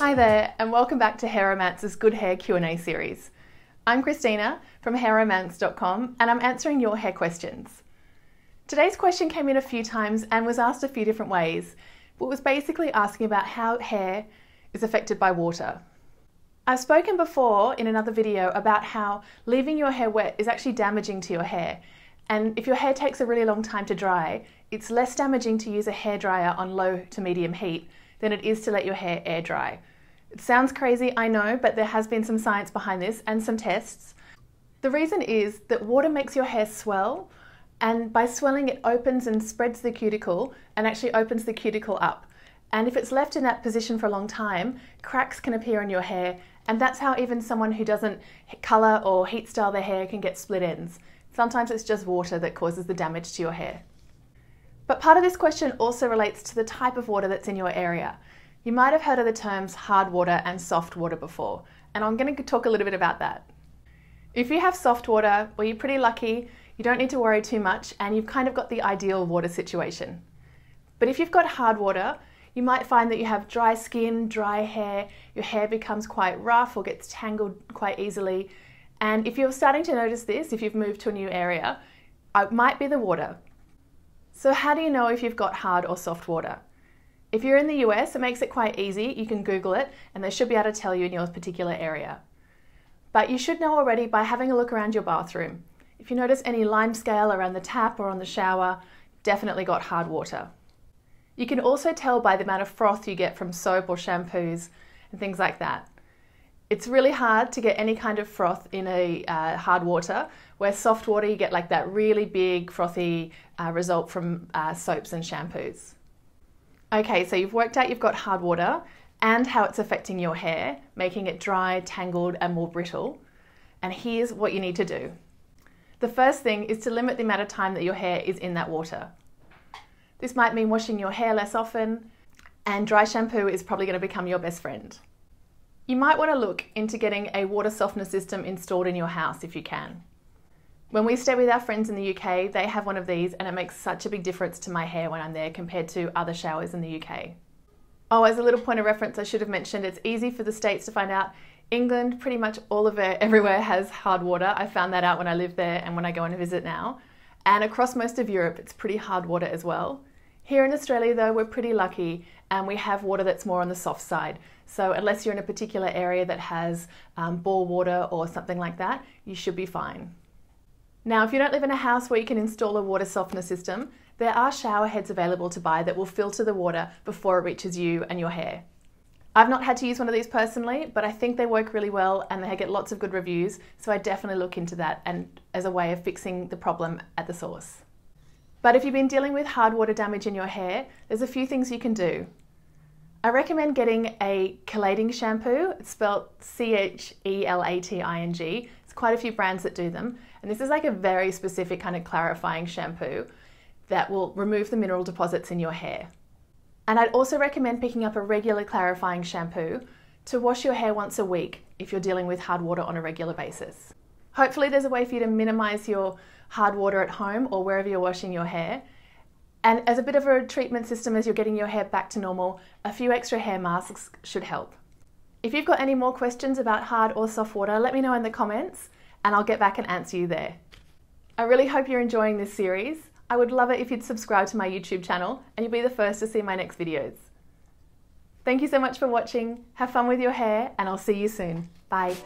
Hi there, and welcome back to Hairomance's Good Hair Q&A series. I'm Christina from hairomance.com, and I'm answering your hair questions. Today's question came in a few times and was asked a few different ways, but was basically asking about how hair is affected by water. I've spoken before in another video about how leaving your hair wet is actually damaging to your hair, and if your hair takes a really long time to dry, it's less damaging to use a hairdryer on low to medium heat than it is to let your hair air dry. It sounds crazy, I know, but there has been some science behind this and some tests. The reason is that water makes your hair swell, and by swelling it opens and spreads the cuticle and actually opens the cuticle up. And if it's left in that position for a long time, cracks can appear in your hair, and that's how even someone who doesn't colour or heat style their hair can get split ends. Sometimes it's just water that causes the damage to your hair. But part of this question also relates to the type of water that's in your area. You might have heard of the terms hard water and soft water before, and I'm going to talk a little bit about that. If you have soft water, well, you're pretty lucky, you don't need to worry too much, and you've kind of got the ideal water situation. But if you've got hard water, you might find that you have dry skin, dry hair, your hair becomes quite rough or gets tangled quite easily. And if you're starting to notice this, if you've moved to a new area, it might be the water. So how do you know if you've got hard or soft water? If you're in the US, it makes it quite easy. You can Google it and they should be able to tell you in your particular area. But you should know already by having a look around your bathroom. If you notice any lime scale around the tap or on the shower, definitely got hard water. You can also tell by the amount of froth you get from soap or shampoos and things like that. It's really hard to get any kind of froth in a hard water, where soft water you get like that really big frothy result from soaps and shampoos. Okay, so you've worked out you've got hard water and how it's affecting your hair, making it dry, tangled and more brittle. And here's what you need to do. The first thing is to limit the amount of time that your hair is in that water. This might mean washing your hair less often, and dry shampoo is probably going to become your best friend. You might want to look into getting a water softener system installed in your house if you can. When we stay with our friends in the UK, they have one of these and it makes such a big difference to my hair when I'm there compared to other showers in the UK. Oh, as a little point of reference, I should have mentioned it's easy for the States to find out. England, pretty much all of it, everywhere has hard water. I found that out when I lived there and when I go on a visit now. And across most of Europe, it's pretty hard water as well. Here in Australia though, we're pretty lucky and we have water that's more on the soft side. So unless you're in a particular area that has bore water or something like that, you should be fine. Now, if you don't live in a house where you can install a water softener system, there are shower heads available to buy that will filter the water before it reaches you and your hair. I've not had to use one of these personally, but I think they work really well and they get lots of good reviews, so I definitely look into that and as a way of fixing the problem at the source. But if you've been dealing with hard water damage in your hair, there's a few things you can do. I recommend getting a chelating shampoo. It's spelled C-H-E-L-A-T-I-N-G. There's quite a few brands that do them. And this is like a very specific kind of clarifying shampoo that will remove the mineral deposits in your hair. And I'd also recommend picking up a regular clarifying shampoo to wash your hair once a week if you're dealing with hard water on a regular basis. Hopefully there's a way for you to minimize your hard water at home or wherever you're washing your hair. And as a bit of a treatment system as you're getting your hair back to normal, a few extra hair masks should help. If you've got any more questions about hard or soft water, let me know in the comments and I'll get back and answer you there. I really hope you're enjoying this series. I would love it if you'd subscribe to my YouTube channel and you'll be the first to see my next videos. Thank you so much for watching. Have fun with your hair and I'll see you soon. Bye.